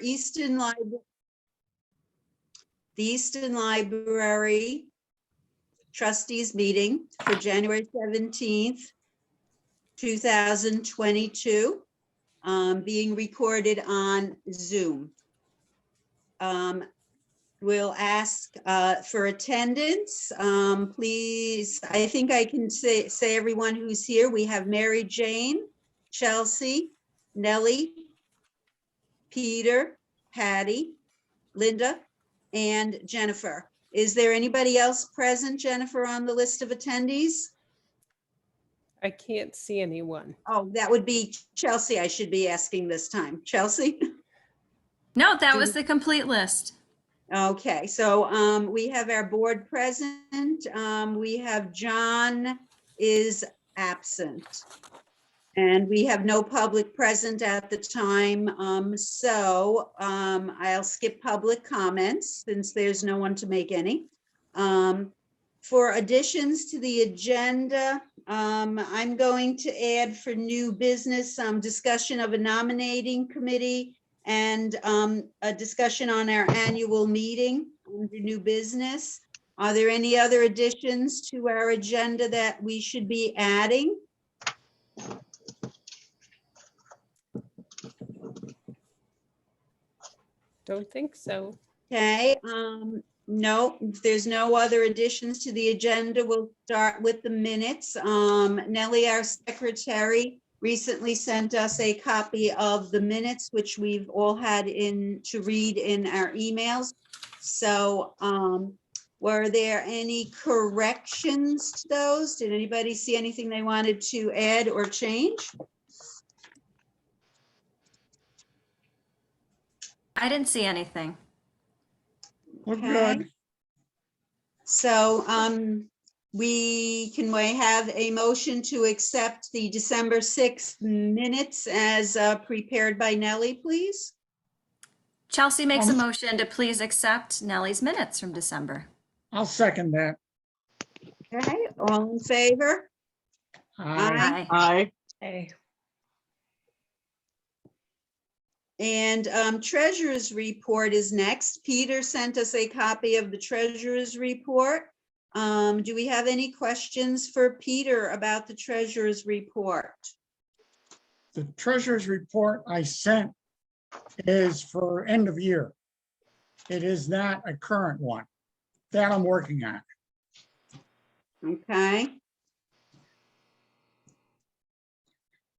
Easton Library, the Easton Library Trustees meeting for January 17th, 2022, being recorded on Zoom. We'll ask for attendance. Please, I think I can say everyone who's here. We have Mary Jane, Chelsea, Nellie, Peter, Patty, Linda, and Jennifer. Is there anybody else present, Jennifer, on the list of attendees? I can't see anyone. Oh, that would be Chelsea I should be asking this time. Chelsea? No, that was the complete list. Okay, so we have our board present. We have John is absent. And we have no public present at the time. So I'll skip public comments since there's no one to make any. For additions to the agenda, I'm going to add for new business, discussion of a nominating committee and a discussion on our annual meeting under new business. Are there any other additions to our agenda that we should be adding? Don't think so. Okay, no, if there's no other additions to the agenda, we'll start with the minutes. Nellie, our secretary, recently sent us a copy of the minutes, which we've all had to read in our emails. So were there any corrections to those? Did anybody see anything they wanted to add or change? I didn't see anything. We're Okay. good. So we have a motion to accept the December 6th minutes as prepared by Nellie, please. Chelsea makes a motion to please accept Nellie's minutes from December. I'll second that. Okay, all in favor? Aye. Aye. Hey, And treasurer's report is next. Peter sent us a copy of the treasurer's report. Do we have any questions for Peter about the treasurer's report? The treasurer's report I sent is for end of year. It is not a current one. That I'm working on. Okay,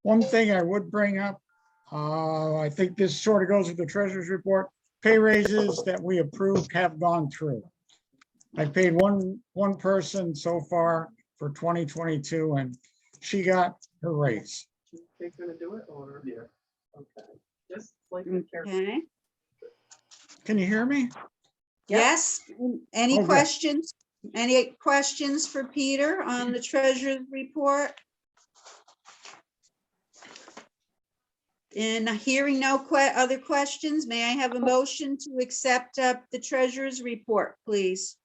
One thing I would bring up, I think this sort of goes with the treasurer's report. Pay raises that we approved have gone through. I paid one person so far for 2022 and she got her raise. they're gonna do it or? Yeah. Okay. Just like. okay. Can you hear me? Yes, any Okay. questions? Any questions for Peter on the treasurer's report? In hearing no other questions, may I have a motion to accept the treasurer's report, please?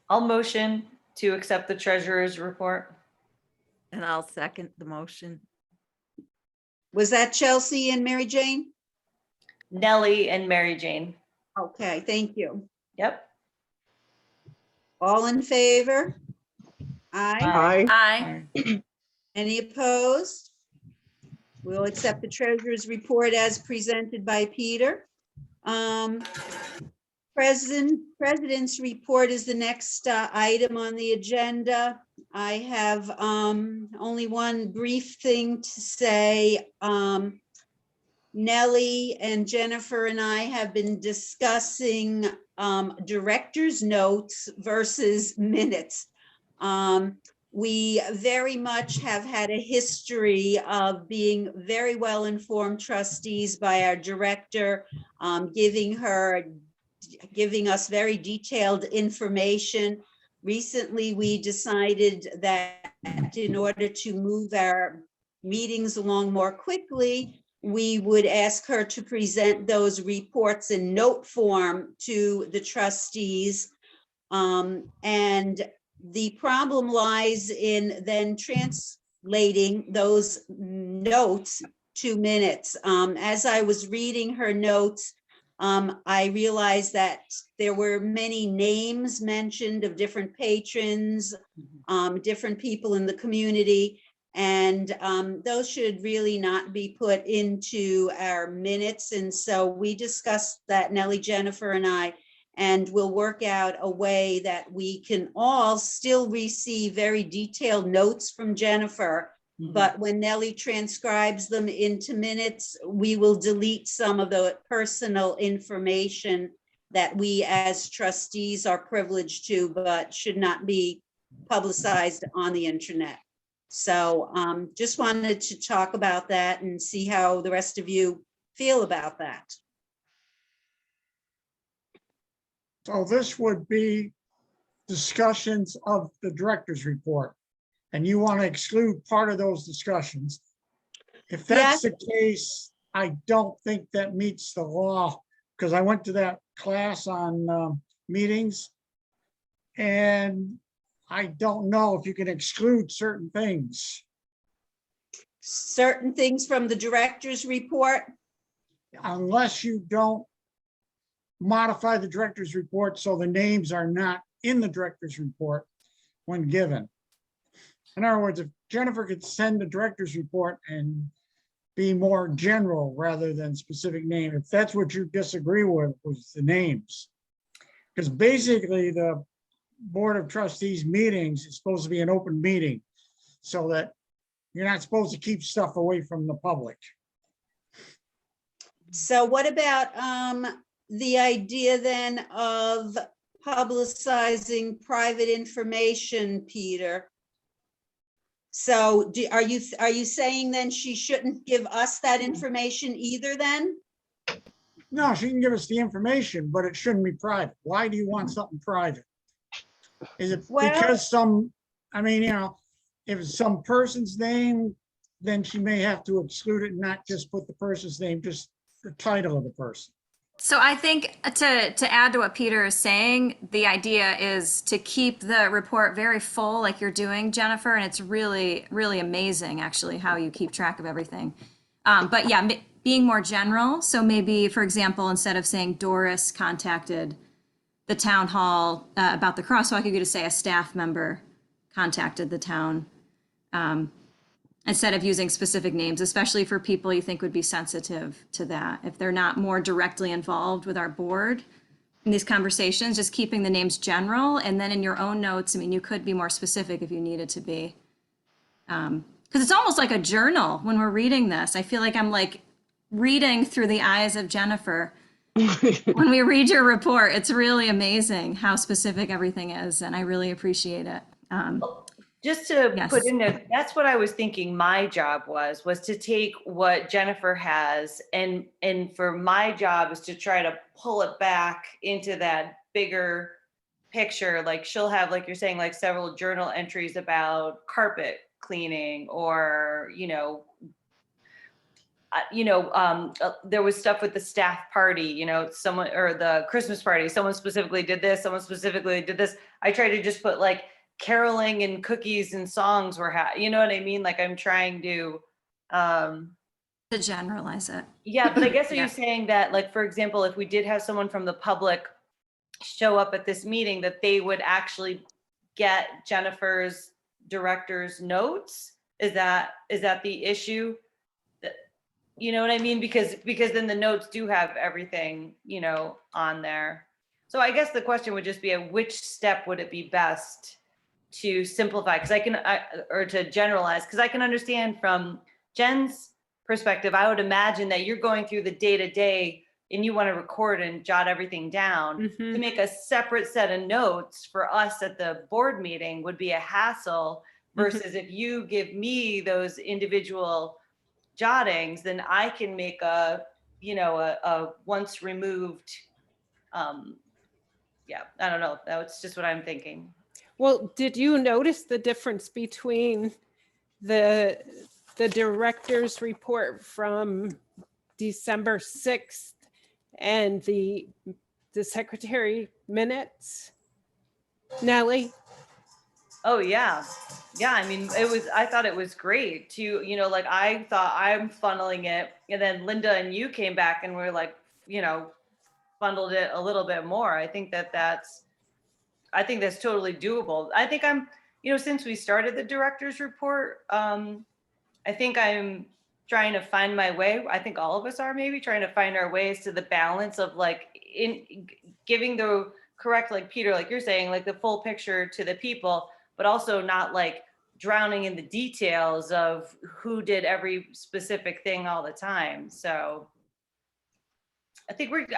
I'll motion to accept the treasurer's report. And I'll second the motion. Was that Chelsea and Mary Jane? Nellie and Mary Jane. Okay, thank you. Yep. All in favor? Aye. Aye. Any opposed? We'll accept the treasurer's report as presented by Peter. President's report is the next item on the agenda. I have only one brief thing to say. Nellie and Jennifer and I have been discussing director's notes versus minutes. We very much have had a history of being very well-informed trustees by our director, giving us very detailed information. Recently, we decided that in order to move our meetings along more quickly, we would ask her to present those reports in note form to the trustees. And the problem lies in then translating those notes to minutes. As I was reading her notes, I realized that there were many names mentioned of different patrons, different people in the community, and those should really not be put into our minutes. And so we discussed that, Nellie, Jennifer, and I, and we'll work out a way that we can all still receive very detailed notes from Jennifer. But when Nellie transcribes them into minutes, we will delete some of the personal information that we as trustees are privileged to, but should not be publicized on the internet. So just wanted to talk about that and see how the rest of you feel about that. So this would be discussions of the director's report. And you want to exclude part of those discussions. If that's the case, I don't think that meets the law, because I went to that class on meetings. And I don't know if you can exclude certain things. Certain things from the director's report. Unless you don't modify the director's report so the names are not in the director's report when given. In other words, if Jennifer could send the director's report and be more general rather than specific name, if that's what you disagree with the names. Because basically the Board of Trustees meetings is supposed to be an open meeting so that you're not supposed to keep stuff away from the public. So what about the idea then of publicizing private information, Peter? So are you saying then she shouldn't give us that information either then? No, she can give us the information, but it shouldn't be private. Why do you want something private? Is it Well- because I mean, if it's some person's name, then she may have to exclude it and not just put the person's name, just the title of the person. So I think to add to what Peter is saying, the idea is to keep the report very full like you're doing, Jennifer, and it's really, really amazing actually how you keep track of everything. But yeah, being more general. So maybe, for example, instead of saying Doris contacted the town hall about the crosswalk, you could just say a staff member contacted the town. Instead of using specific names, especially for people you think would be sensitive to that. If they're not more directly involved with our board in these conversations, just keeping the names general, and then in your own notes, I mean, you could be more specific if you needed to be. Because it's almost like a journal when we're reading this. I feel like I'm like reading through the eyes of Jennifer. When we read your report, it's really amazing how specific everything is, and I really appreciate it. Just to Yes. put in there, that's what I was thinking my job was to take what Jennifer has and for my job is to try to pull it back into that bigger picture. Like she'll have, like you're saying, like several journal entries about carpet cleaning or, there was stuff with the staff party, someone, or the Christmas party, someone specifically did this, someone specifically did this. I try to just put like caroling and cookies and songs were, you know what I mean? Like I'm trying to generalize it. yeah, but I guess are Yeah. you saying that, like, for example, if we did have someone from the public show up at this meeting, that they would actually get Jennifer's director's notes? Is that the issue? That, you know what I mean? Because then the notes do have everything, on there. So I guess the question would just be, at which step would it be best to simplify? Or to generalize, because I can understand from Jen's perspective, I would imagine that you're going through the day-to-day and you want to record and jot everything down. To make a separate set of notes for us at the board meeting would be a hassle versus if you give me those individual jottings, then I can make a once removed, yeah, I don't know. That's just what I'm thinking. Well, did you notice the difference between the director's report from December 6th and the secretary minutes? Nellie? Oh, yeah. Yeah, I mean, I thought it was great to, like, I thought I'm funneling it, and then Linda and you came back and we're like, funneled it a little bit more. I think that's totally doable. I think since we started the director's report, I think I'm trying to find my way. I think all of us are maybe trying to find our ways to the balance of like giving the correct, like Peter, like you're saying, like the full picture to the people, but also not like drowning in the details of who did every specific thing all the time. So I think we've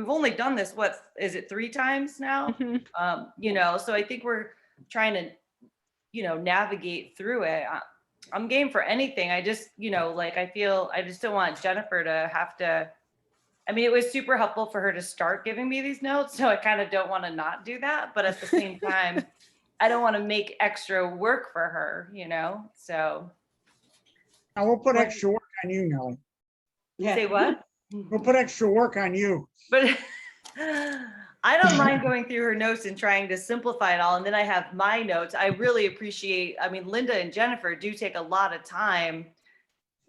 only done this, what is it, 3 times now? Mhm. So I think we're trying to, navigate through it. I'm game for anything. I just, I just don't want Jennifer to have to, it was super helpful for her to start giving me these notes. So I kind of don't want to not do that. But at the same time, I don't want to make extra work for her, so. Now we'll put Right. extra work on you, Nellie. Say what? We'll put extra work on you. But I don't mind going through her notes and trying to simplify it all. And then I have my notes. I really appreciate, Linda and Jennifer do take a lot of time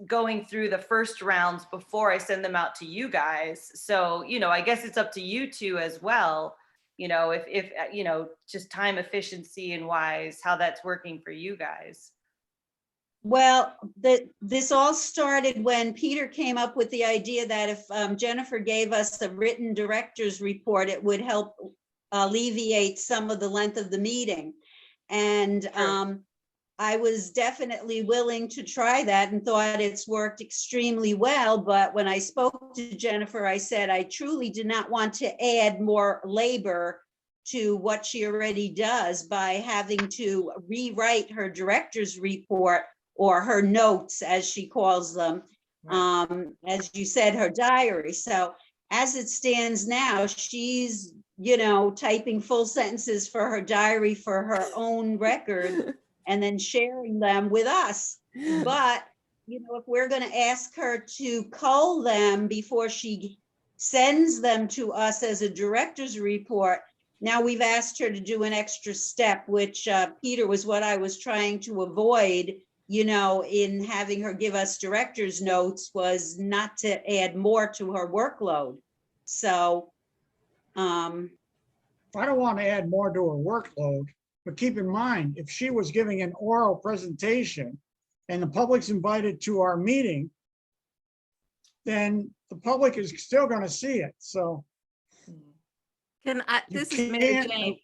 going through the first rounds before I send them out to you guys. So, I guess it's up to you two as well. If just time efficiency and wise, how that's working for you guys. Well, this all started when Peter came up with the idea that if Jennifer gave us a written director's report, it would help alleviate some of the length of the meeting. And I was definitely willing to try that and thought it's worked extremely well. But when I spoke to Jennifer, I said, I truly did not want to add more labor to what she already does by having to rewrite her director's report, or her notes, as she calls them, as you said, her diary. So as it stands now, she's, typing full sentences for her diary for her own record and then sharing them with us. But, if we're going to ask her to cull them before she sends them to us as a director's report, now we've asked her to do an extra step, which Peter was what I was trying to avoid, in having her give us director's notes, was not to add more to her workload. So, I don't want to add more to her workload, but keep in mind, if she was giving an oral presentation and the public's invited to our meeting, then the public is still going to see it. So This you is Mary can't- Jane.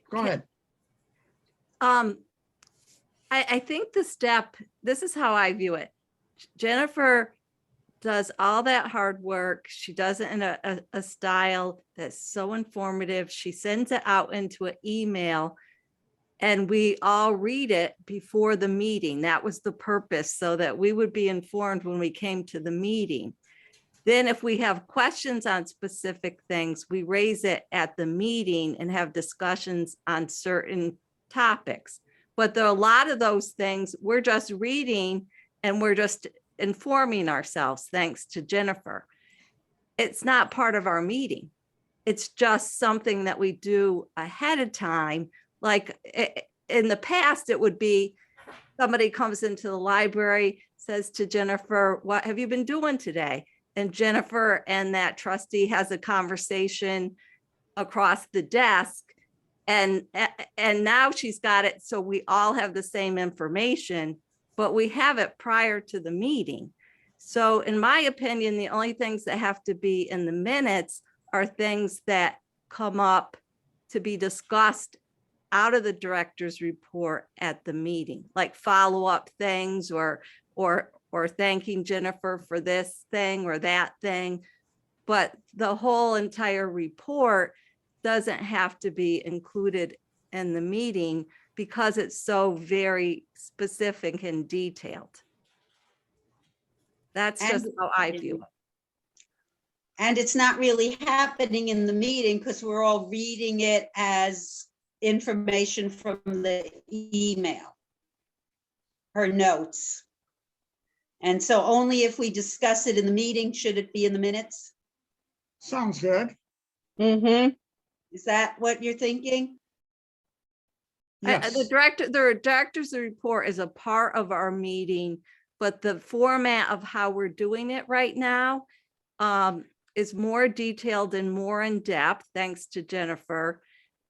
Go ahead. I think this is how I view it. Jennifer does all that hard work. She does it in a style that's so informative. She sends it out into an email and we all read it before the meeting. That was the purpose, so that we would be informed when we came to the meeting. Then if we have questions on specific things, we raise it at the meeting and have discussions on certain topics. But there are a lot of those things we're just reading and we're just informing ourselves, thanks to Jennifer. It's not part of our meeting. It's just something that we do ahead of time. Like in the past, it would be somebody comes into the library, says to Jennifer, what have you been doing today? And Jennifer and that trustee has a conversation across the desk. And now she's got it, so we all have the same information, but we have it prior to the meeting. So in my opinion, the only things that have to be in the minutes are things that come up to be discussed out of the director's report at the meeting, like follow-up things or thanking Jennifer for this thing or that thing. But the whole entire report doesn't have to be included in the meeting because it's so very specific and detailed. That's just how I view it. and it's not really happening in the meeting because we're all reading it as information from the email, her notes. And so only if we discuss it in the meeting should it be in the minutes. Sounds good. Mm-hmm. Is that what you're thinking? Yes. The director's report is a part of our meeting, but the format of how we're doing it right now is more detailed and more in depth, thanks to Jennifer.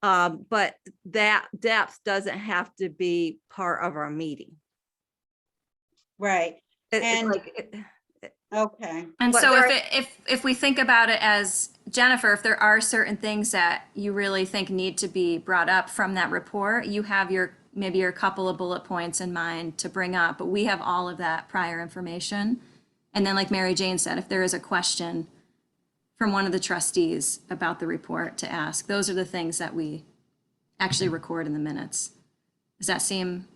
But that depth doesn't have to be part of our meeting. Right, It's And- like, okay. And But so there if we think about it as, Jennifer, if there are certain things that you really think need to be brought up from that report, you have maybe your couple of bullet points in mind to bring up, but we have all of that prior information. And then like Mary Jane said, if there is a question from one of the trustees about the report to ask, those are the things that we actually record in the minutes. Does that seem?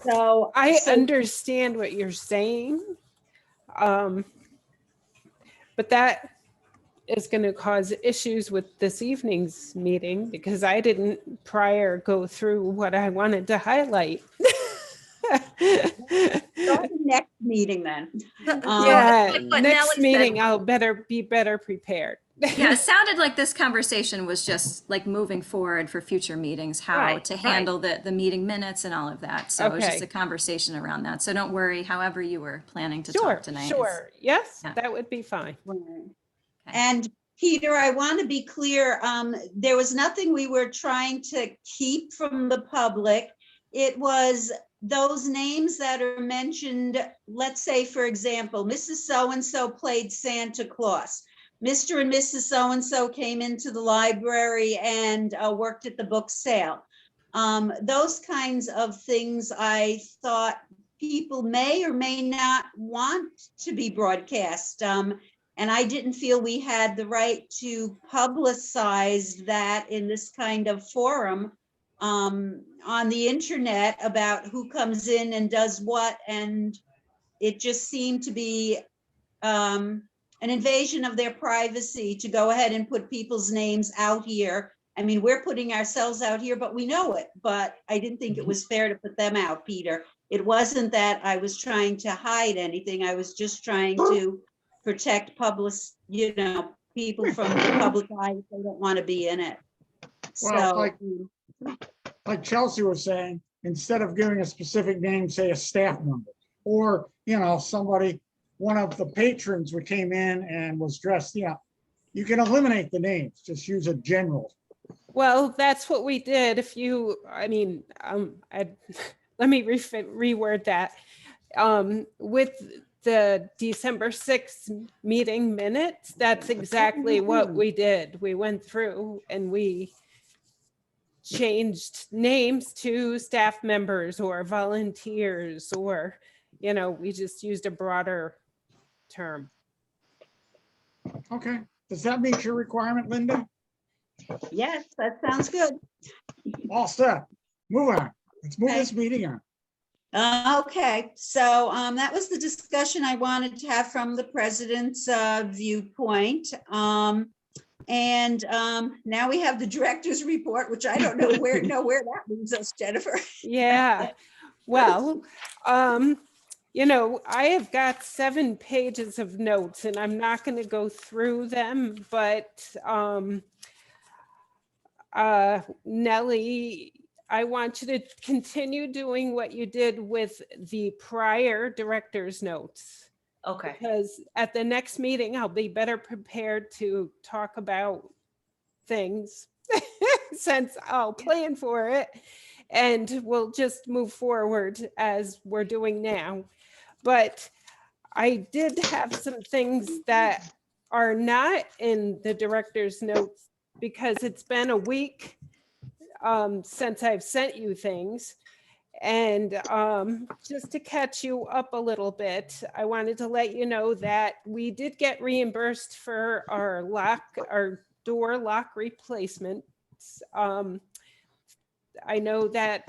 So I understand what you're saying. But that is going to cause issues with this evening's meeting because I didn't prior go through what I wanted to highlight. start the next meeting then. Yeah, but next Nellie meeting said- I'll be better prepared. Yeah, it sounded like this conversation was just like moving forward for future meetings, how Right, to right. handle the meeting minutes and all of that. So it was just Okay. a conversation around that. So don't worry, however you were planning to Sure, talk tonight. sure. Yes, Yeah. that would be fine. And Peter, I want to be clear, there was nothing we were trying to keep from the public. It was those names that are mentioned, let's say, for example, Mrs. So-and-so played Santa Claus. Mr. and Mrs. So-and-so came into the library and worked at the book sale. Those kinds of things I thought people may or may not want to be broadcast. And I didn't feel we had the right to publicize that in this kind of forum on the internet about who comes in and does what. And it just seemed to be an invasion of their privacy to go ahead and put people's names out here. I mean, we're putting ourselves out here, but we know it. But I didn't think it was fair to put them out, Peter. It wasn't that I was trying to hide anything. I was just trying to protect people from the public eye if they don't want to be in it. Well, So, like Chelsea was saying, instead of giving a specific name, say a staff member, or, somebody, one of the patrons who came in and was dressed, you can eliminate the names, just use a general. Well, that's what we did. Let me reword that. With the December 6th meeting minutes, that's exactly what we did. We went through and we changed names to staff members or volunteers, or, we just used a broader term. Okay, does that meet your requirement, Linda? yes, that sounds good. All set. Move on. Let's move Okay. this meeting on. Okay, so that was the discussion I wanted to have from the president's viewpoint. And now we have the director's report, which I don't know where that leaves us, Jennifer. Yeah, well, I have got 7 pages of notes and I'm not going to go through them, but Nellie, I want you to continue doing what you did with the prior director's notes. Okay. Because at the next meeting, I'll be better prepared to talk about things since I'll plan for it. And we'll just move forward as we're doing now. But I did have some things that are not in the director's notes because it's been a week since I've sent you things. And just to catch you up a little bit, I wanted to let you know that we did get reimbursed for our door lock replacements. I know that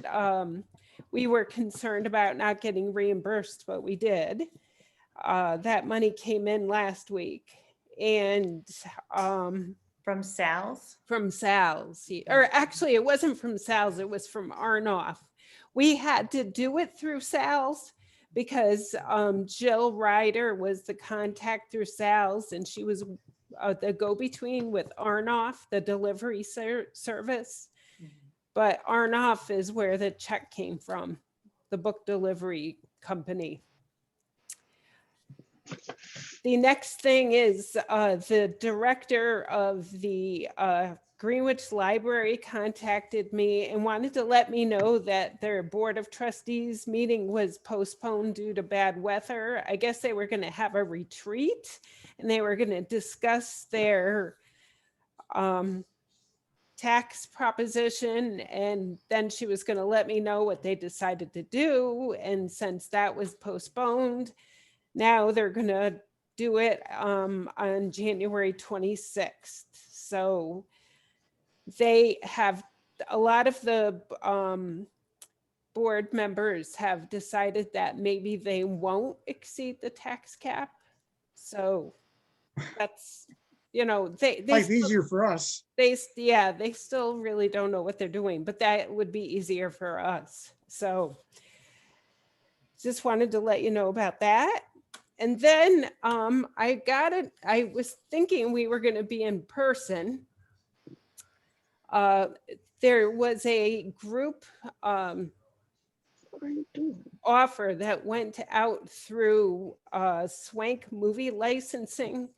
we were concerned about not getting reimbursed, but we did. That money came in last week. And From Sal's? from Sal's, or actually it wasn't from Sal's, it was from Arnoff. We had to do it through Sal's because Jill Ryder was the contact through Sal's, and she was the go-between with Arnoff, the delivery service. but Arnoff is where the check came from, the book delivery company. The next thing is the director of the Greenwich Library contacted me and wanted to let me know that their Board of Trustees meeting was postponed due to bad weather. I guess they were going to have a retreat and they were going to discuss their tax proposition, and then she was going to let me know what they decided to do. And since that was postponed, now they're going to do it on January 26th. So they have, a lot of the board members have decided that maybe they won't exceed the tax cap. So that's, you know, they Life still, easier for us. yeah, they still really don't know what they're doing, but that would be easier for us. So just wanted to let you know about that. And then I was thinking we were going to be in person. There was a group offer that went out through Swank Movie Licensing.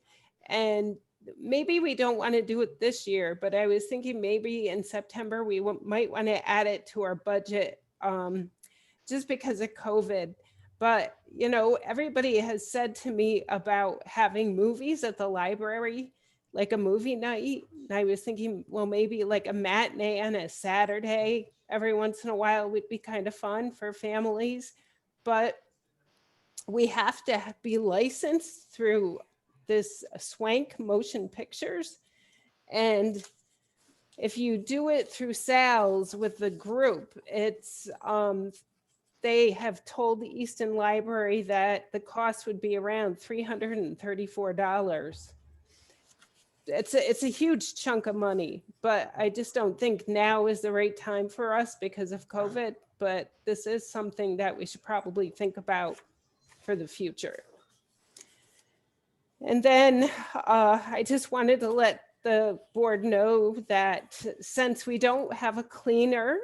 And maybe we don't want to do it this year, but I was thinking maybe in September we might want to add it to our budget just because of COVID. But, you know, everybody has said to me about having movies at the library, like a movie night. And I was thinking, well, maybe like a matinee on a Saturday every once in a while would be kind of fun for families. But we have to be licensed through this Swank Motion Pictures. And if you do it through Sal's with the group, it's they have told the Easton Library that the cost would be around $334. It's a huge chunk of money, but I just don't think now is the right time for us because of COVID. But this is something that we should probably think about for the future. And then I just wanted to let the board know that since we don't have a cleaner,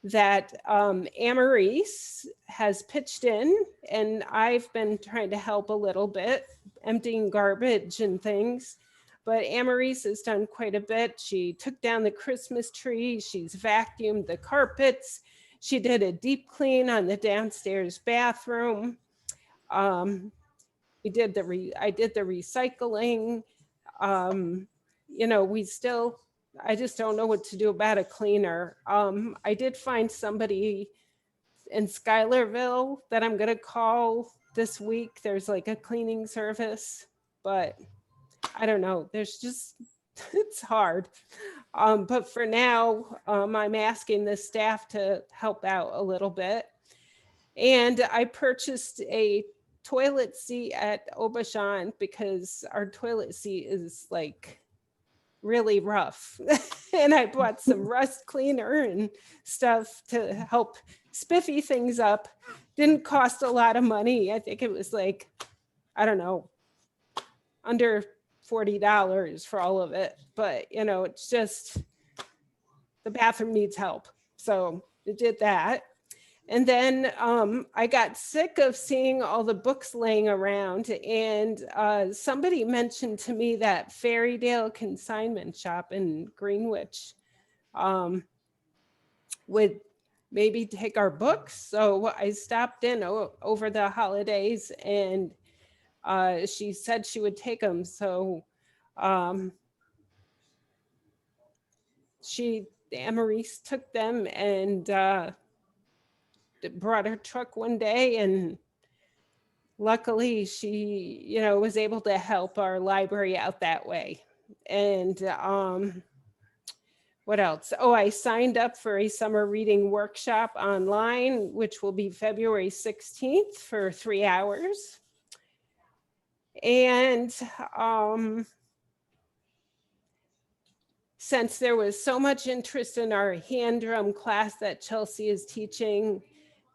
that Amarise has pitched in, and I've been trying to help a little bit, emptying garbage and things. But Amarise has done quite a bit. She took down the Christmas tree. She's vacuumed the carpets. She did a deep clean on the downstairs bathroom. I did the recycling. You know, I just don't know what to do about a cleaner. I did find somebody in Schuylerville that I'm gonna call this week. There's like a cleaning service, but I don't know. There's just, it's hard. But for now, I'm asking the staff to help out a little bit. And I purchased a toilet seat at Auchan because our toilet seat is like really rough. And I bought some rust cleaner and stuff to help spiffy things up. Didn't cost a lot of money. I think it was like, I don't know, under $40 for all of it. But, you know, it's just, the bathroom needs help. So I did that. And then I got sick of seeing all the books laying around, and somebody mentioned to me that Fairydale Consignment Shop in Greenwich would maybe take our books. So I stopped in over the holidays, and she said she would take them. So Amarise took them and brought her truck one day, and luckily she, you know, was able to help our library out that way. And what else? Oh, I signed up for a summer reading workshop online, which will be February 16th for 3 hours. And since there was so much interest in our hand drum class that Chelsea is teaching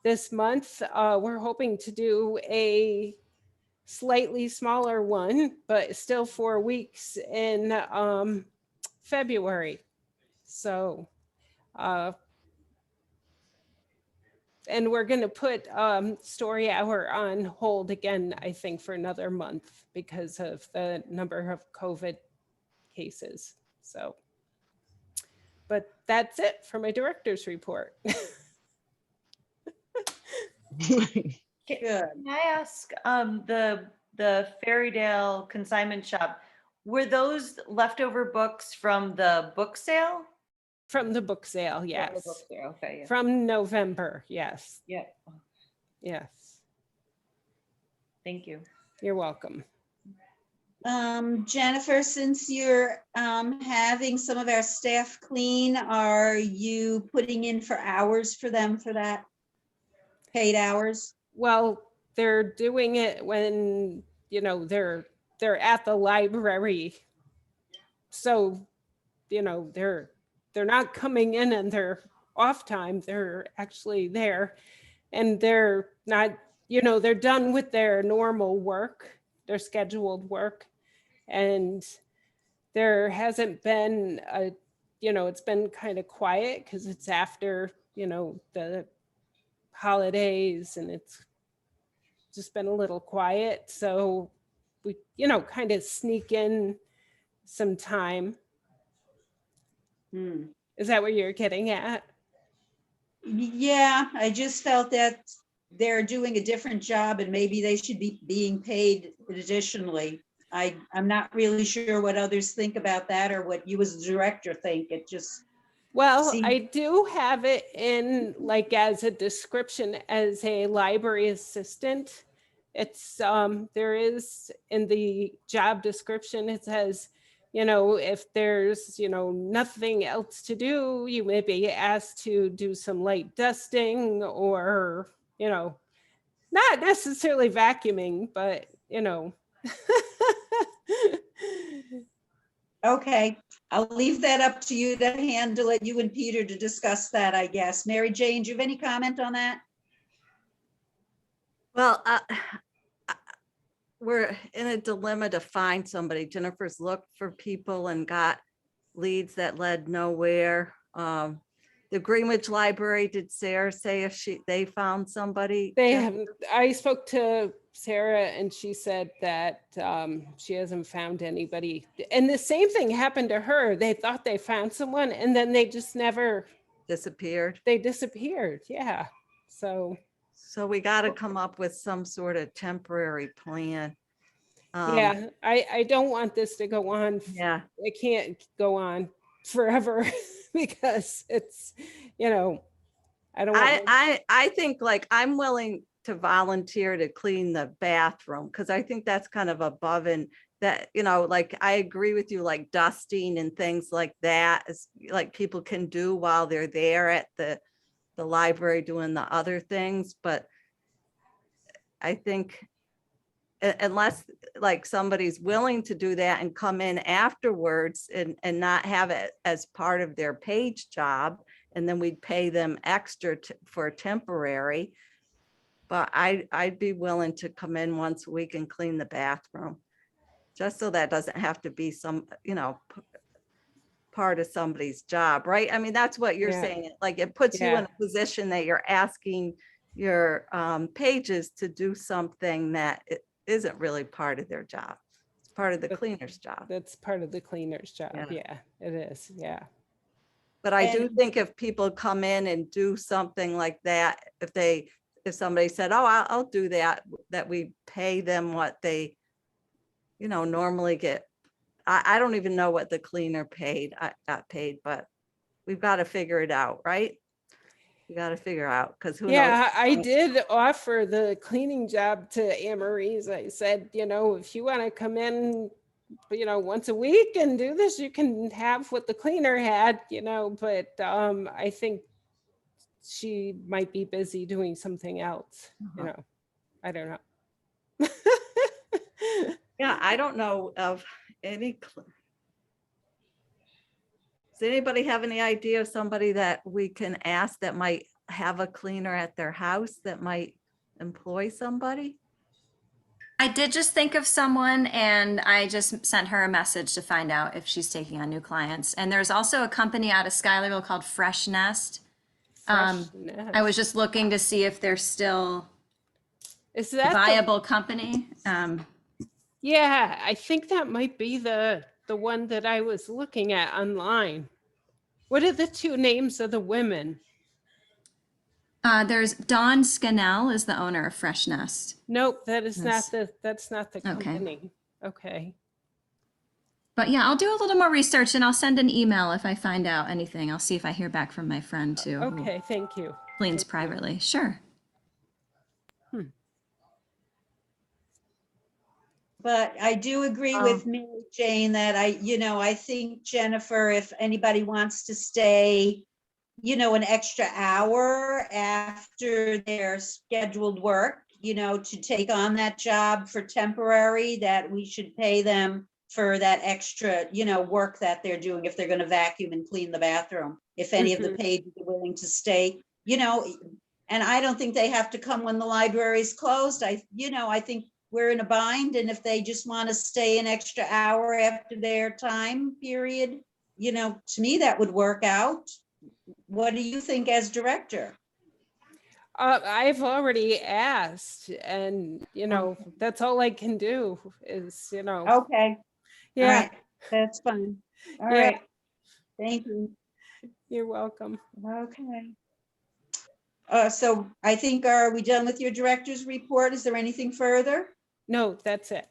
this month, we're hoping to do a slightly smaller one, but still 4 weeks in February. So Uh, And we're going to put Story Hour on hold again, I think, for another month because of the number of COVID cases. So, but that's it for my director's report. Can Good. can I ask, the Ferrydale consignment shop, were those leftover books from the book sale? From the book sale, From the yes. book sale, okay, yeah. From November, yes, Yeah, yes. thank you. You're welcome. Jennifer, since you're having some of our staff clean, are you putting in for hours for them for that? Paid hours? Well, they're doing it when, you know, they're at the library. So, you know, they're not coming in and they're off time. They're actually there and they're not, you know, they're done with their normal work, their scheduled work. And there hasn't been a, you know, it's been kind of quiet because it's after, you know, the holidays and it's just been a little quiet. So we, you know, kind of sneak in some time. Hmm. Is that what you're getting at? Yeah, I just felt that they're doing a different job and maybe they should be being paid additionally. I'm not really sure what others think about that or what you as a director think. It just, Well, See- I do have it in like as a description as a library assistant. It's there is in the job description, it says, you know, if there's, you know, nothing else to do, you may be asked to do some light dusting or, you know, not necessarily vacuuming, but you know. okay, I'll leave that up to you to handle it, you and Peter to discuss that, I guess. Mary Jane, do you have any comment on that? Well, we're in a dilemma to find somebody. Jennifer's looked for people and got leads that led nowhere. The Greenwich Library, did Sarah say if they found somebody? They Jen- haven't, I spoke to Sarah and she said that she hasn't found anybody. And the same thing happened to her. They thought they found someone and then they just never, Disappeared. they disappeared. Yeah. So, So we got to come up with some sort of temporary plan. yeah, I don't want this to go on. Yeah. It can't go on forever because it's, you know, I don't want. I think like I'm willing to volunteer to clean the bathroom because I think that's kind of above and that, you know, like I agree with you, like dusting and things like that is like people can do while they're there at the library doing the other things. But I think unless like somebody's willing to do that and come in afterwards and not have it as part of their page job, and then we'd pay them extra for temporary. But I'd be willing to come in once a week and clean the bathroom, just so that doesn't have to be some, you know, part of somebody's job, right? I mean, that's what you're Yeah. saying. Like it puts you in Yeah. a position that you're asking your pages to do something that isn't really part of their job. It's part of the But- cleaner's job. That's part of the cleaner's job. Yeah. Yeah, it is. Yeah. But I do And- think if people come in and do something like that, if somebody said, oh, I'll do that, that we pay them what they, you know, normally get. I don't even know what the cleaner got paid, but we've got to figure it out, right? We got to figure out because who knows? Yeah, I did offer the cleaning job to Anne-Marie's. I said, you know, if you want to come in, you know, once a week and do this, you can have what the cleaner had, you know, but I think she might be busy doing something else, you Uh-huh. know. I don't know. Yeah, I don't know of any. Does anybody have any idea of somebody that we can ask that might have a cleaner at their house that might employ somebody? I did just think of someone and I just sent her a message to find out if she's taking on new clients. And there's also a company out of Schuylerville called Fresh Nest. I was just looking to see if they're still Is a that the, viable company. yeah, I think that might be the one that I was looking at online. What are the two names of the women? There's Dawn Scannell is the owner of Fresh Nest. Nope, that is Yes. that's not the Okay. company. Okay. But yeah, I'll do a little more research and I'll send an email if I find out anything. I'll see if I hear back from my friend too. who Okay, thank you. Cleans Thank you. privately. Sure. But I do agree with me, Jane, that I think Jennifer, if anybody wants to stay, an extra hour after their scheduled work, to take on that job for temporary, that we should pay them for that extra, work that they're doing if they're going to vacuum and clean the bathroom. If any of the pages are willing to stay, and I don't think they have to come when the library is closed. I think we're in a bind, and if they just want to stay an extra hour after their time period, to me, that would work out. What do you think as director? I've already asked, and that's all I can do is, Okay, all yeah, right, that's fine. All yeah, right, thank you. you're welcome. Okay. So I think, are we done with your director's report? Is there anything further? No, that's it.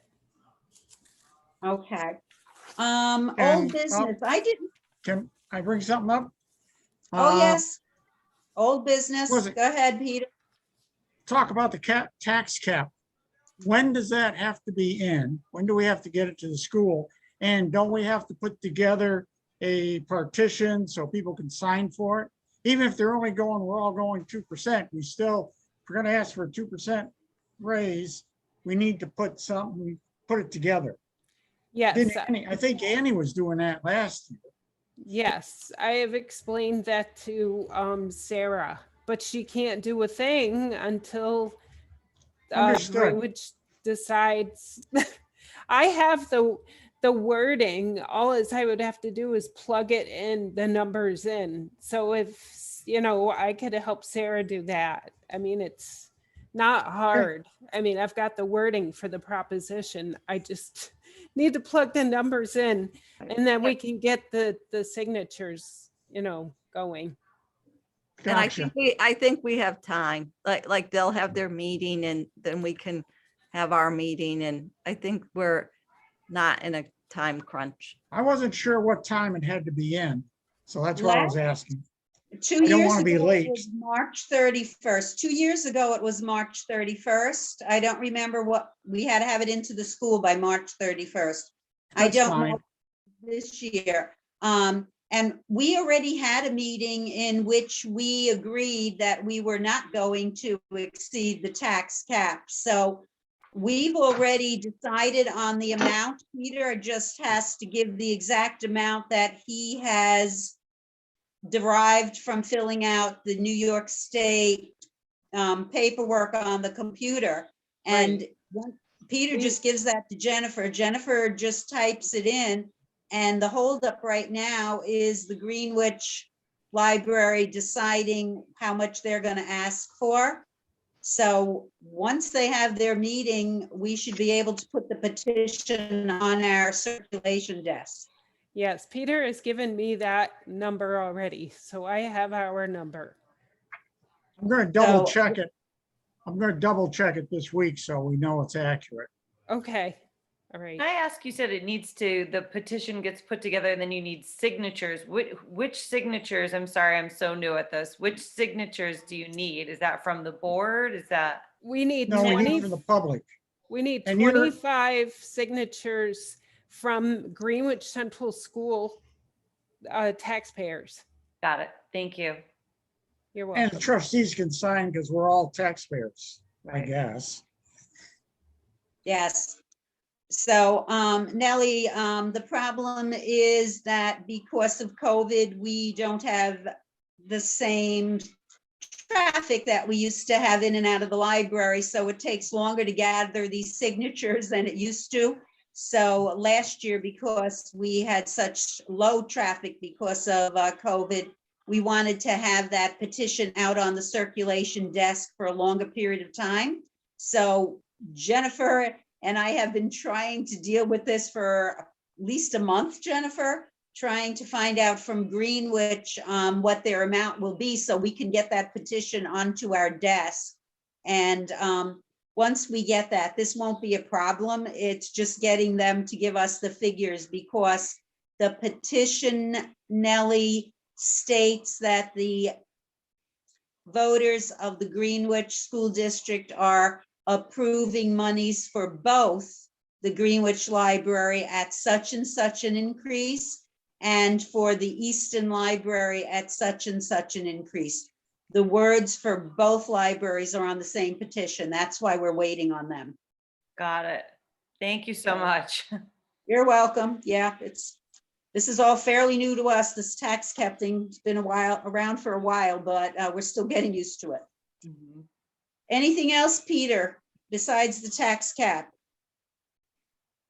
Okay. And, Old business, I didn't, Can I bring something up? oh, yes. Old business, was it- go ahead, Peter. Talk about the tax cap. When does that have to be in? When do we have to get it to the school? And don't we have to put together a partition so people can sign for it? Even if they're only going, we're all going 2%, we still, if we're gonna ask for a 2% raise, we need to put it together. Yes, I think Annie was doing that last year. yes, I have explained that to Sarah, but she can't do a thing until Understood. Greenwich decides. I have the wording. All is I would have to do is plug it in, the numbers in. So if I could help Sarah do that. I mean, it's not hard. I mean, I've got the wording for the proposition. I just need to plug the numbers in, and then we can get the signatures, going. And Gotcha. I think we have time, like they'll have their meeting and then we can have our meeting. And I think we're not in a time crunch. I wasn't sure what time it had to be in, so that's why I was asking. 2 I don't years wanna be ago, late. it was March 31st. 2 years ago, it was March 31st. I don't remember what, we had to have it into the school by March 31st. I That's don't fine. know this year. And we already had a meeting in which we agreed that we were not going to exceed the tax cap. So we've already decided on the amount. Peter just has to give the exact amount that he has derived from filling out the New York State paperwork on the computer. And Peter just gives that to Jennifer. Jennifer just types it in. And the holdup right now is the Greenwich Library deciding how much they're going to ask for. So once they have their meeting, we should be able to put the petition on our circulation desk. Yes, Peter has given me that number already, so I have our number. I'm gonna double So- check it. I'm gonna double check it this week so we know it's accurate. Okay, all right. Can I ask, you said the petition gets put together and then you need signatures. Which signatures, I'm sorry, I'm so new at this. Which signatures do you need? Is that from the board? Is that? We need No, we 20, need for the public. we need And you're- 25 signatures from Greenwich Central School taxpayers. Got it. Thank you. You're And welcome. the trustees can sign because we're all taxpayers, I Right. guess. Yes. So Nellie, the problem is that because of COVID, we don't have the same traffic that we used to have in and out of the library, so it takes longer to gather these signatures than it used to. So last year, because we had such low traffic because of COVID, we wanted to have that petition out on the circulation desk for a longer period of time. So Jennifer and I have been trying to deal with this for at least a month, Jennifer, trying to find out from Greenwich what their amount will be so we can get that petition onto our desk. And once we get that, this won't be a problem. It's just getting them to give us the figures, because the petition, Nellie, states that the voters of the Greenwich School District are approving monies for both the Greenwich Library at such and such an increase, and for the Easton Library at such and such an increase. The words for both libraries are on the same petition. That's why we're waiting on them. Got it. Thank you so Okay. much. You're welcome. Yeah, this is all fairly new to us. This tax cap thing's been around for a while, but we're still getting used to it. Anything else, Peter, besides the tax cap?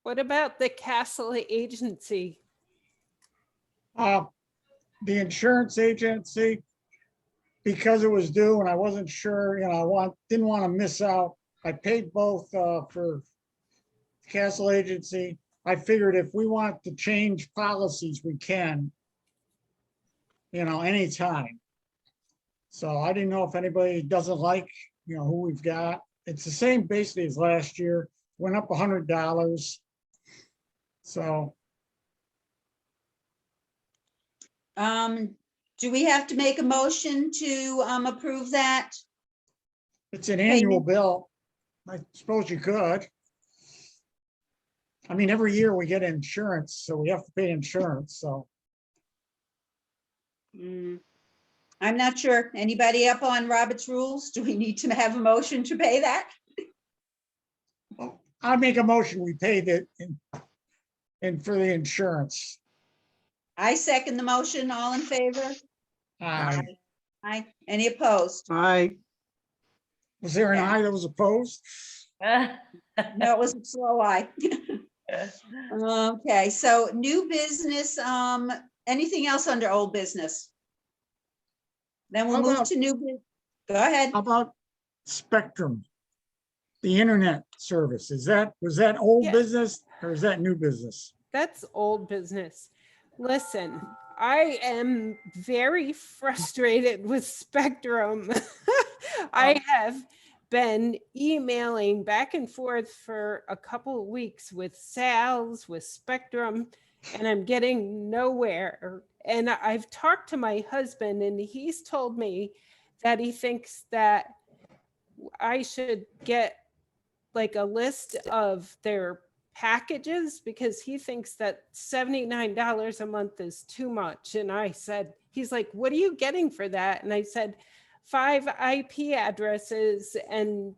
What about the Castle Agency? The insurance agency, because it was due and I wasn't sure, didn't want to miss out. I paid both for Castle Agency. I figured if we want to change policies, we can, anytime. So I didn't know if anybody doesn't like, who we've got. It's the same basically as last year, went up $100. So. Do we have to make a motion to approve that? It's an annual bill. I suppose you could. I mean, every year we get insurance, so we have to pay insurance, so. I'm not sure. Anybody up on Robert's rules? Do we need to have a motion to pay that? I make a motion, we pay that and for the insurance. I second the motion. All in favor? Aye. Aye. Any opposed? Aye. Was there an aye that was opposed? No, it was a slow aye. Okay, so new business, anything else under old business? Then we'll How move about- to new. Go ahead. How about Spectrum? The internet service, was that old Yeah. business or is that new business? That's old business. Listen, I am very frustrated with Spectrum. I have been emailing back and forth for a couple of weeks with Sal's, with Spectrum, and I'm getting nowhere. And I've talked to my husband, and he's told me that he thinks that I should get like a list of their packages, because he thinks that $79 a month is too much. And I said, he's like, what are you getting for that? And I said, 5 IP addresses and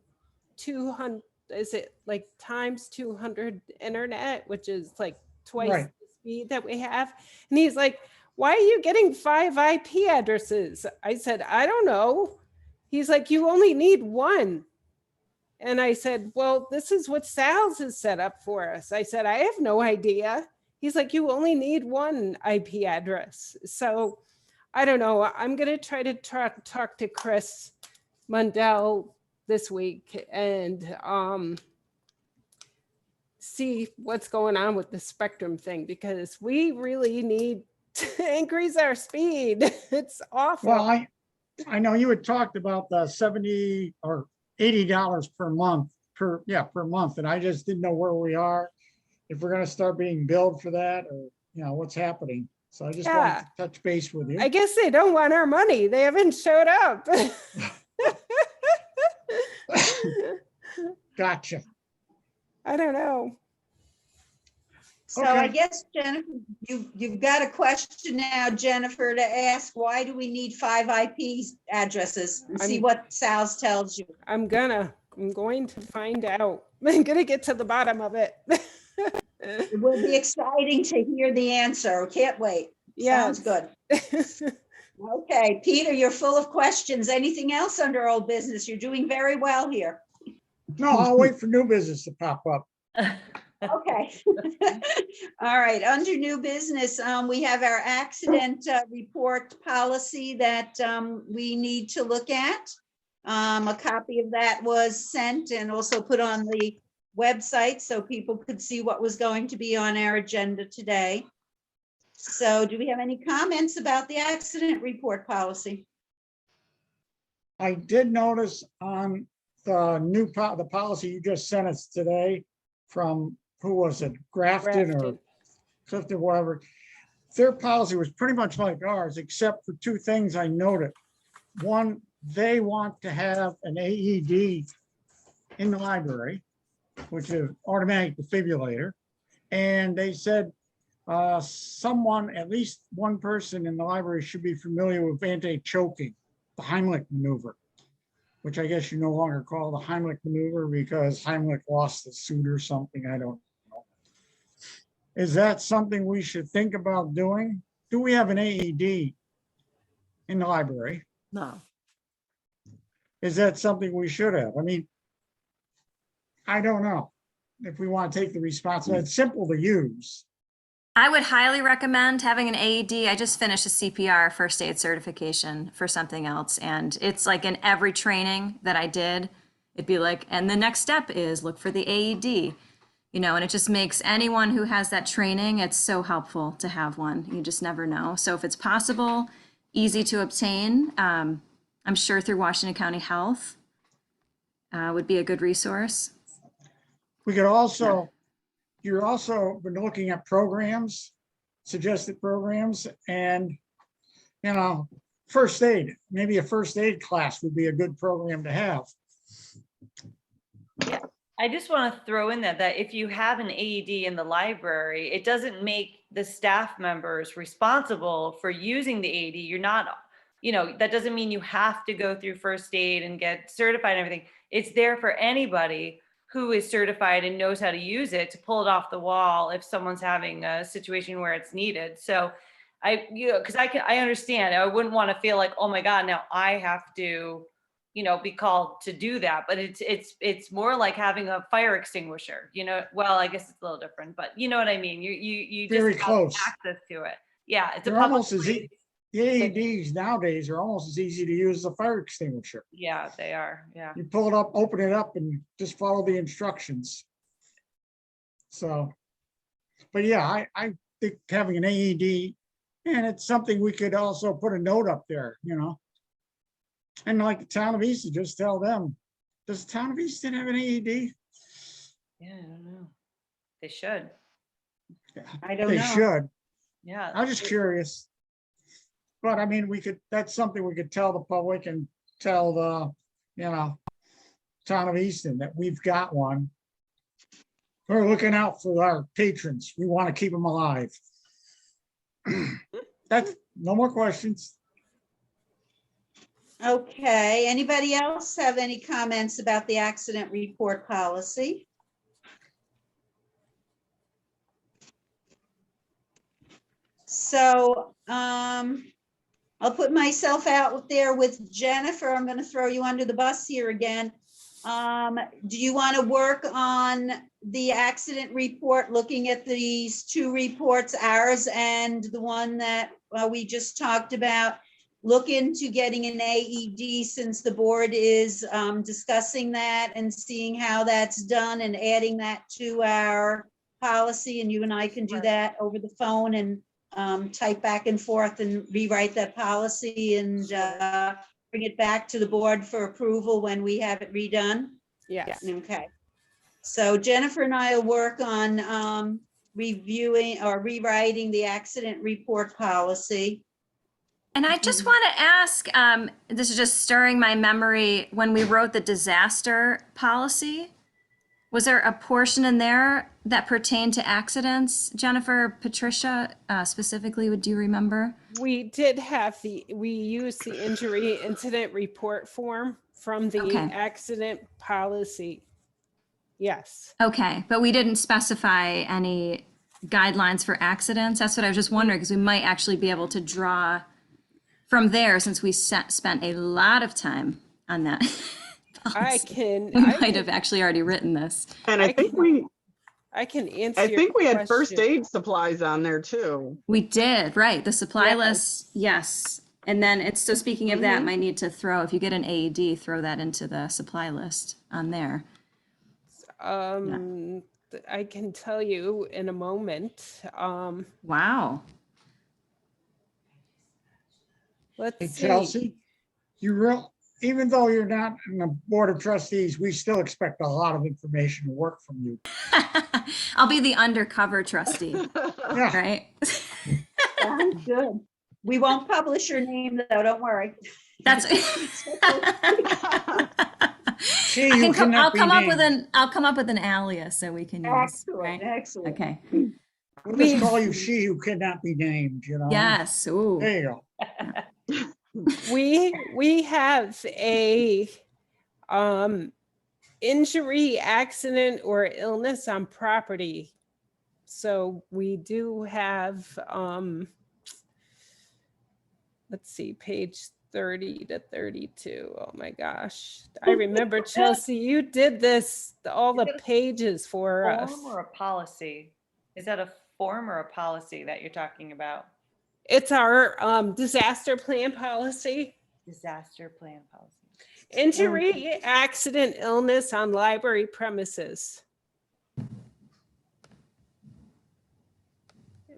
200, is it like times 200 internet, which is like twice Right. the speed that we have. And he's like, why are you getting 5 IP addresses? I said, I don't know. He's like, you only need one. And I said, well, this is what Sal's has set up for us. I said, I have no idea. He's like, you only need one IP address. So I don't know. I'm going to try to talk to Chris Mundell this week and see what's going on with the Spectrum thing, because we really need to increase our speed. It's awful. Well, I know you had talked about the $70 or $80 per month per month, and I just didn't know where we are, if we're gonna start being billed for that, or what's happening. So I just wanted Yeah. to touch base with you. I guess they don't want our money. They haven't showed up. Gotcha. I don't know. So I Okay. guess, Jennifer, you've got a question now, Jennifer, to ask, why do we need 5 IP addresses? And see I'm- what Sal's tells you. I'm going to find out. I'm gonna get to the bottom of it. It will be exciting to hear the answer. Can't wait. Sounds Yes. good. Okay, Peter, you're full of questions. Anything else under old business? You're doing very well here. No, I'll wait for new business to pop up. Okay. All right, under new business, we have our accident report policy that we need to look at. A copy of that was sent and also put on the website so people could see what was going to be on our agenda today. So do we have any comments about the accident report policy? I did notice on the policy you just sent us today from, who was it, Grafton or Grafton. Clifton, whatever. Their policy was pretty much like ours, except for two things I noted. One, they want to have an AED in the library, which is automatic defibrillator. And they said someone, at least one person in the library should be familiar with anti-choking, the Heimlich maneuver, which I guess you no longer call the Heimlich maneuver because Heimlich lost the suit or something, I don't know. Is that something we should think about doing? Do we have an AED in the library? No. Is that something we should have? I mean, I don't know if we want to take the responsibility. It's simple to use. I would highly recommend having an AED. I just finished a CPR first aid certification for something else. And it's like in every training that I did, it'd be like, and the next step is look for the AED, you know, and it just makes anyone who has that training, it's so helpful to have one. You just never know. So if it's possible, easy to obtain, I'm sure through Washington County Health would be a good resource. We could also, you're also been looking at programs, suggested programs, and, you know, first aid, maybe a first aid class would be a good program to have. I just want to throw in that if you have an AED in the library, it doesn't make the staff members responsible for using the AED. You're not, you know, that doesn't mean you have to go through first aid and get certified and everything. It's there for anybody who is certified and knows how to use it to pull it off the wall if someone's having a situation where it's needed. So because I understand, I wouldn't want to feel like, oh my God, now I have to, you know, be called to do that. But it's more like having a fire extinguisher, you know. Well, I guess it's a little different, but you know what I mean. You Very just close. have access to it. Yeah, it's a They're almost public as place. The AEDs nowadays are almost as easy to use as a fire extinguisher. Yeah, they are. Yeah. You pull it up, open it up, and just follow the instructions. So, but yeah, I think having an AED, and it's something we could also put a note up there, you know. And like the town of Easton, just tell them, does the town of Easton have an AED? Yeah, I don't know. They should. I don't They know. should. Yeah. I'm just curious. But I mean, we could, that's something we could tell the public and tell the, you know, town of Easton that we've got one. We're looking out for our patrons. We want to keep them alive. That's no more questions. Okay, anybody else have any comments about the accident report policy? So I'll put myself out there with Jennifer. I'm going to throw you under the bus here again. Do you want to work on the accident report, looking at these two reports, ours and the one that we just talked about? Look into getting an AED since the board is discussing that and seeing how that's done and adding that to our policy. And you and I can do that over the phone and type back and forth and rewrite that policy and bring it back to the board for approval when we have it redone. Yes. Okay. So Jennifer and I will work on reviewing or rewriting the accident report policy. And I just want to ask, this is just stirring my memory, when we wrote the disaster policy, was there a portion in there that pertained to accidents? Jennifer, Patricia, specifically, would you remember? We did have we used the injury incident report form from the Okay. accident policy. Yes. Okay, but we didn't specify any guidelines for accidents. That's what I was just wondering, because we might actually be able to draw from there, since we spent a lot of time on that, I policy, can, we I might have can, actually already written this. And I I think can- I can answer. I your think we had first question. aid supplies on there too. We did, right, the supply Yes. list, yes. And then it's, so speaking of that, Mhm. might need to throw, if you get an AED, throw that into the supply list on there. I can tell you in a moment. Wow. Let's Hey, see. Chelsea, even though you're not in the Board of Trustees, we still expect a lot of information to work from you. I'll be the undercover trustee, Yeah, right? Sounds good. We won't publish your name though, don't worry. That's. she I who can come, cannot I'll be come up with named. I'll come up with an alias so we can use, Excellent, right? excellent. Okay, We'll just call you she who cannot be named, you know? yes, ooh, There you go. We have a injury, accident, or illness on property. So we do have let's see, page 30 to 32. Oh my gosh. I remember, Chelsea, you did this, all the Is it a pages for us. Form or a policy? Is that a form or a policy that you're talking about? It's our disaster plan policy. Disaster plan policy. Injury, accident, illness on library premises.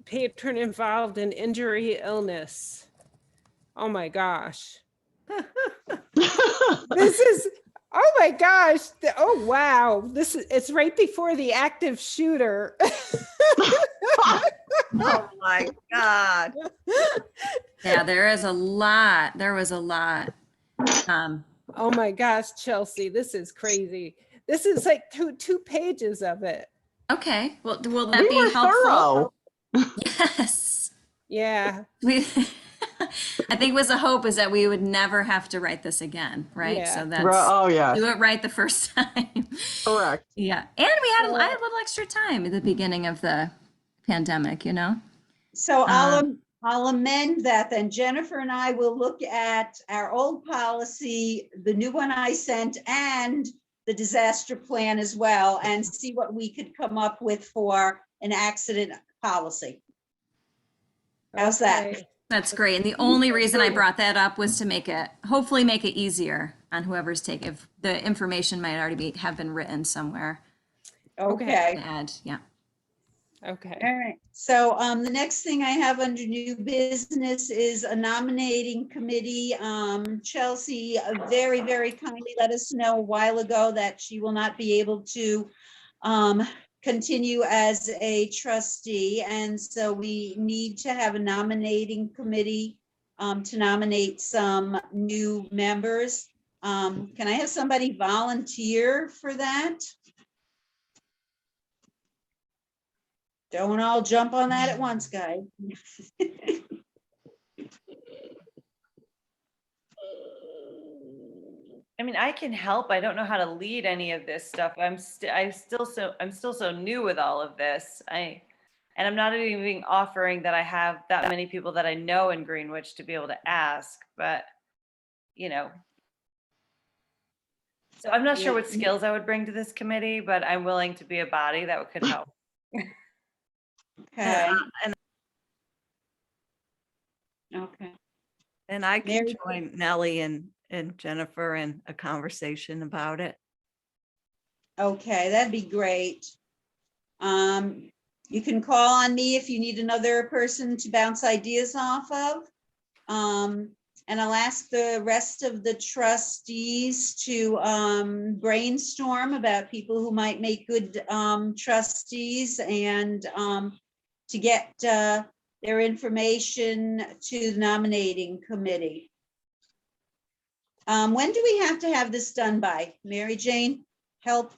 Patron involved in injury, illness. Oh my gosh. This is, oh my gosh. Oh wow. This is, it's right before the active shooter. Oh my God. yeah, there was a lot. Oh my gosh, Chelsea, this is crazy. This is like two pages of it. Okay, well, will We that be were helpful? thorough. Yes. Yeah. We, I think was the hope is that we would never have to write this again, right? Yeah. So that's, Oh, yes, do it right the first time. correct. Yeah, and I had a little extra time at the beginning of the pandemic, you know? So I'll amend that then. Jennifer and I will look at our old policy, the new one I sent, and the disaster plan as well, and see what we could come up with for an accident policy. How's that? Okay. That's great. And the only reason I brought that up was to hopefully make it easier on whoever's take, if the information might already have been written somewhere Okay. to add, yeah. Okay. All right. So the next thing I have under new business is a nominating committee. Chelsea very, very kindly let us know a while ago that she will not be able to continue as a trustee. And so we need to have a nominating committee to nominate some new members. Can I have somebody volunteer for that? Don't all jump on that at once, guys. I mean, I can help. I don't know how to lead any of this stuff. I'm still so new with all of this. And I'm not even offering that I have that many people that I know in Greenwich to be able to ask, but you know. So I'm not sure what skills I would bring to this committee, but I'm willing to be a body that could help. Okay, And okay. and I can Mary- join Nellie and Jennifer in a conversation about it. Okay, that'd be great. You can call on me if you need another person to bounce ideas off of. And I'll ask the rest of the trustees to brainstorm about people who might make good trustees and to get their information to the nominating committee. When do we have to have this done by? Mary Jane, help?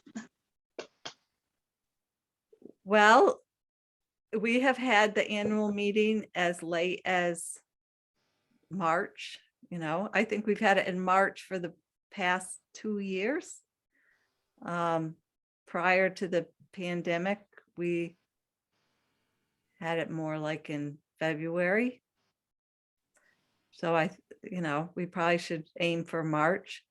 Well, we have had the annual meeting as late as March, you know, I think we've had it in March for the past 2 years. Prior to the pandemic, we had it more like in February. So we probably should aim for March.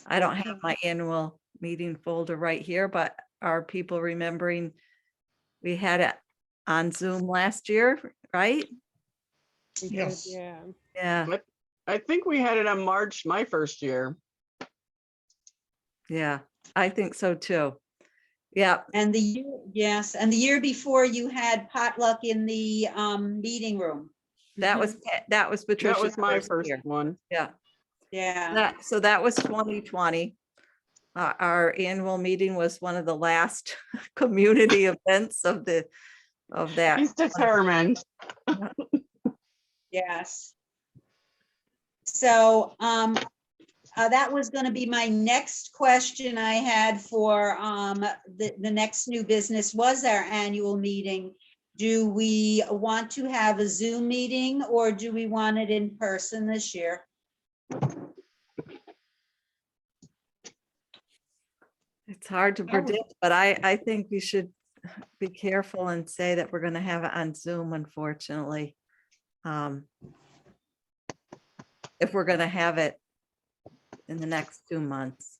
I don't have my annual meeting folder right here, but are people remembering we had it on Zoom last year, right? We did, Yes. Yeah. Yeah, I think we had it on March, my first year. yeah, I think so too. Yeah, And yes, and the year before you had potluck in the meeting room. that was That Patricia's was my first first year. one. Yeah, Yeah, so that was 2020. Our annual meeting was one of the last community events of that. He's determined. yes. So that was going to be my next question I had for the next new business was our annual meeting. Do we want to have a Zoom meeting or do we want it in person this year? It's hard to would- predict, but I think we should be careful and say that we're gonna have it on Zoom, unfortunately. If we're gonna have it in the next 2 months.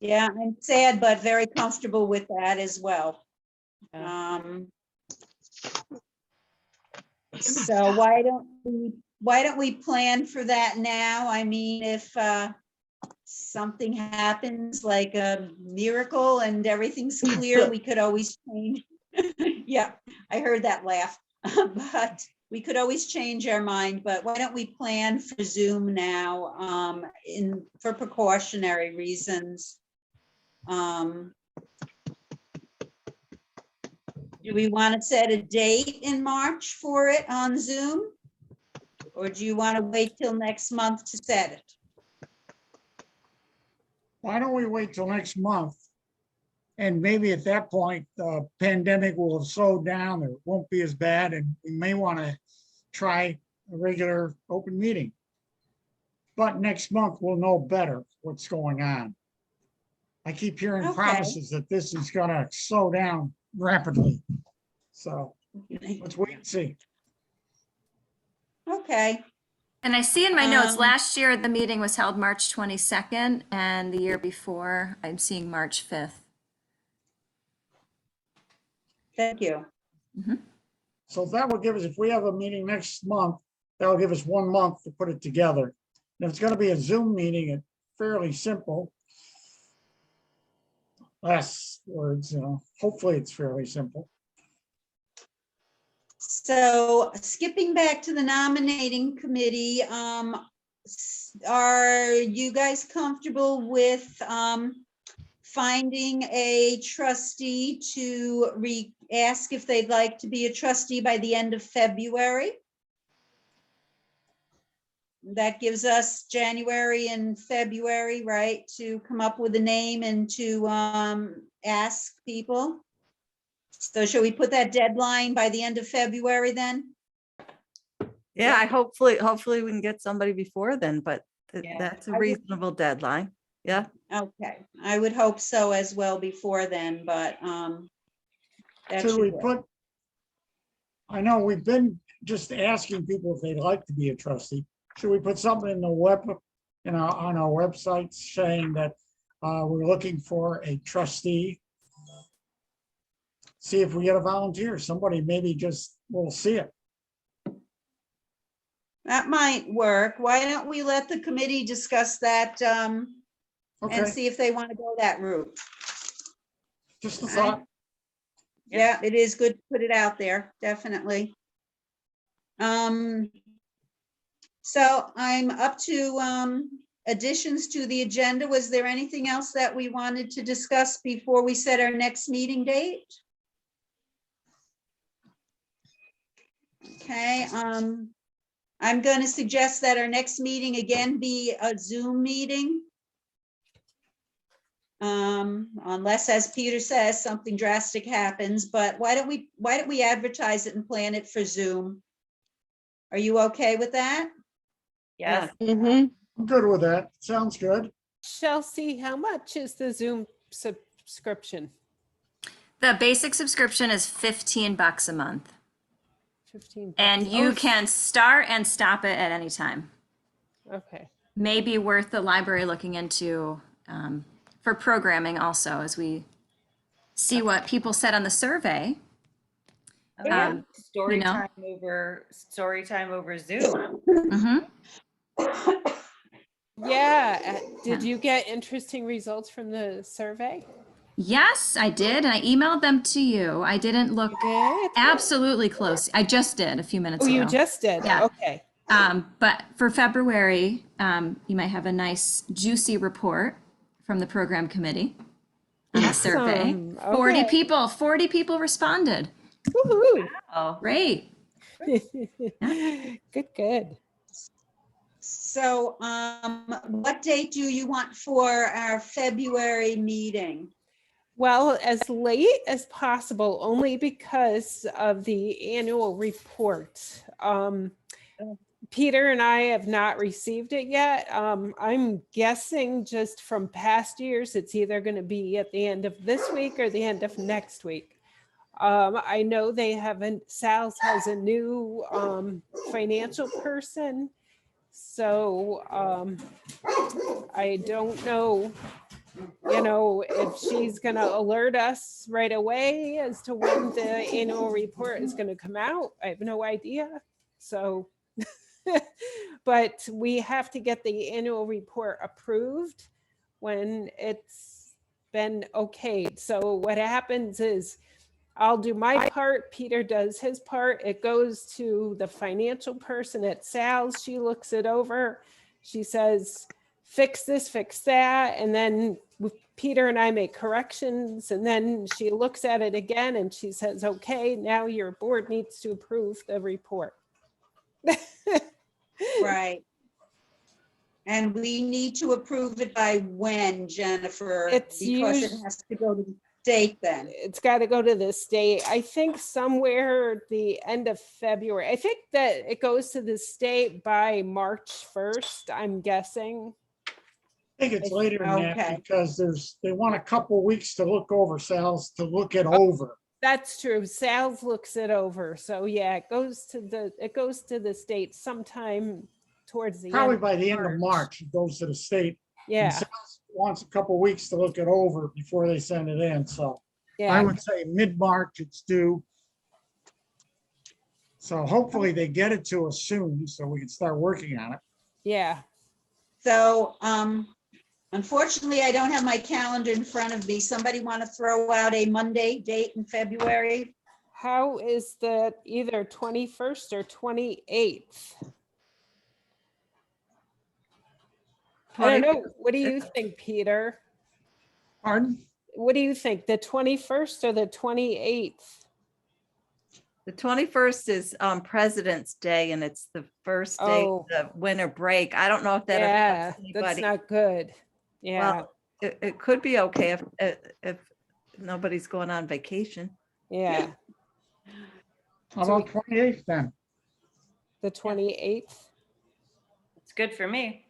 Yeah, I'm sad, but very comfortable with that as well. So why don't we plan for that now? I mean, if something happens like a miracle and everything's clear, we could always change. Yeah, I heard that laugh, but we could always change our mind, but why don't we plan for Zoom now for precautionary reasons? Do we want to set a date in March for it on Zoom? Or do you want to wait till next month to set it? Why don't we wait till next month? And maybe at that point, the pandemic will have slowed down, or it won't be as bad, and we may want to try a regular open meeting. But next month, we'll know better what's going on. I keep hearing Okay. promises that this is gonna slow down rapidly. So let's wait and see. Okay, And I see in my notes, Um, last year, the meeting was held March 22nd, and the year before, I'm seeing March 5th. thank you. So that will give us, if we have a meeting next month, that'll give us 1 month to put it together. And if it's gonna be a Zoom meeting, it's fairly simple. Less words, hopefully it's fairly simple. So skipping back to the nominating committee, are you guys comfortable with finding a trustee to ask if they'd like to be a trustee by the end of February? That gives us January and February, right, to come up with a name and to ask people. So shall we put that deadline by the end of February then? Yeah, I hopefully we can get somebody before then, but Yeah, that's a I would- reasonable deadline. Yeah, Okay, I would hope so as well before then, but that Should we should work. put? I know we've been just asking people if they'd like to be a trustee. Should we put something in the web, on our website saying that we're looking for a trustee? See if we get a volunteer. Somebody maybe just will see it. That might work. Why don't we let the committee discuss that and Okay, see if they want to go that route? just a thought. Yeah, it is good to put it out there, definitely. So I'm up to additions to the agenda. Was there anything else that we wanted to discuss before we set our next meeting date? Okay, I'm going to suggest that our next meeting again be a Zoom meeting. Unless, as Peter says, something drastic happens, but why don't we advertise it and plan it for Zoom? Are you okay with that? Yes. I'm good with that. Sounds good. Chelsea, how much is the Zoom subscription? The basic subscription is $15 a month. 15 And bucks. you Oh, can start and stop it at any time. Okay. Maybe worth the library looking into for programming also, as we see what people said on the survey. Yeah. Story you know. time over Zoom. Mhm. Yeah. Did Yeah. you get interesting results from the survey? Yes, I did, and I emailed them to you. I didn't look Did? absolutely close. I just did a few minutes Oh, ago. you just did? Yeah. Okay. But for February, you might have a nice juicy report from the program committee on the survey. Awesome. 40 Okay. people responded. Woohoo. Oh, Great. Good, good. So what date do you want for our February meeting? Well, as late as possible, only because of the annual report. Peter and I have not received it yet. I'm guessing just from past years, it's either going to be at the end of this week or the end of next week. I know Sal's has a new financial person. So I don't know, if she's going to alert us right away as to when the annual report is going to come out. I have no idea. So, but we have to get the annual report approved when it's been okayed. So what happens is I'll do my part, Peter does his part. It goes to the financial person at Sal's. She looks it over. She says, fix this, fix that. And then Peter and I make corrections. And then she looks at it again and she says, okay, now your board needs to approve the report. Right. And we need to approve it by when, Jennifer? It's Because it has to go to the state then. It's got to go to the state. I think somewhere the end of February. I think that it goes to the state by March 1st, I'm guessing. I think it's later than that Okay. because they want a couple weeks to look over, Sal's, to look it over. That's true. Sal's looks it over. So yeah, it goes to the state sometime towards the Probably end. by the end of March, it goes to the state. And Yeah, Sal's wants a couple weeks to look it over before they send it in, so I yeah. would say mid-March it's due. So hopefully they get it to us soon, so we can start working on it. Yeah. So unfortunately, I don't have my calendar in front of me. Somebody want to throw out a Monday date in February? How is that either 21st or 28th? I don't know. What do you think, Peter? Pardon? What do you think? The 21st or the 28th? The 21st is President's Day and it's the first day of Oh. the winter break. I don't know if that Yeah, affects that's anybody. not good. Yeah, Well, it could be okay if nobody's going on vacation. yeah. How about 28th then? The 28th. it's good for me.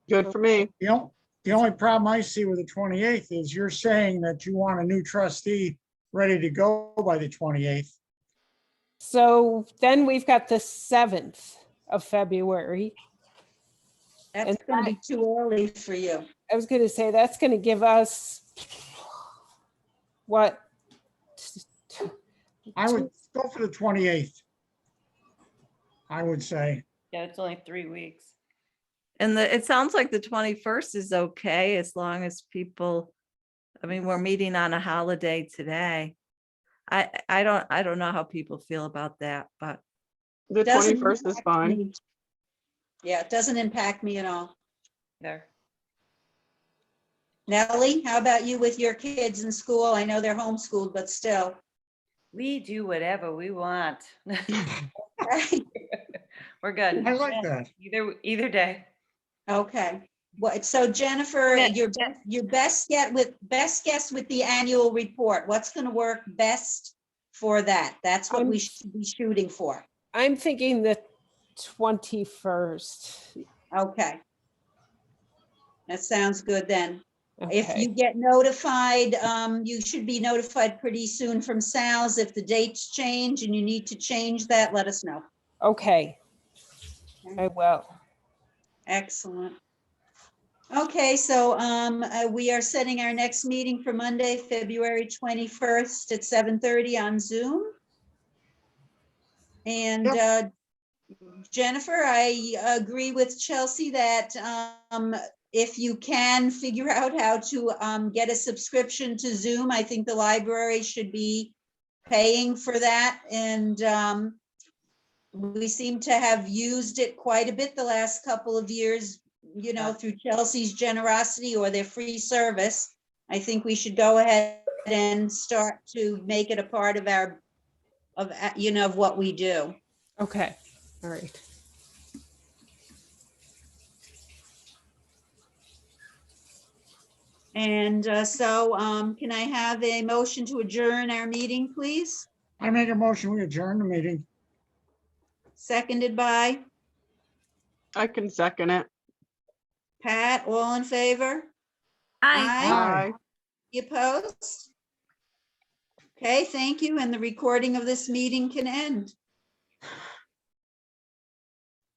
Good for me. The only problem I see with the 28th is you're saying that you want a new trustee ready to go by the 28th. So then we've got the 7th of February. That's And going to be too early for you. I was going to say that's going to give us what? I would go for the 28th. I would say. Yeah, it's only 3 weeks. And it sounds like the 21st is okay as long as people, I mean, we're meeting on a holiday today. I don't know how people feel about that, but The Doesn't 21st is impact fine. me. Yeah, it doesn't impact me at all. There. Nellie, how about you with your kids in school? I know they're homeschooled, but still. We do whatever we want. Right? We're good. I like that. Either day. Okay. What, so Jennifer, your best guess with the annual report, what's going to work best for that? That's what we should be shooting for. I'm thinking the 21st. Okay. That sounds good then. If Okay. you get notified, you should be notified pretty soon from Sal's. If the dates change and you need to change that, let us know. Okay. I will. Excellent. Okay, so we are setting our next meeting for Monday, February 21st at 7:30 on Zoom. And Jennifer, I agree with Chelsea that if you can figure out how to get a subscription to Zoom, I think the library should be paying for that. And we seem to have used it quite a bit the last couple of years, you know, through Chelsea's generosity or their free service. I think we should go ahead and start to make it a part of our, of what we do. Okay. All right. And so can I have a motion to adjourn our meeting, please? I make a motion, we adjourn the meeting. Seconded by I can second it. Pat, all in favor? Aye. Aye. You opposed? Okay, thank you, and the recording of this meeting can end.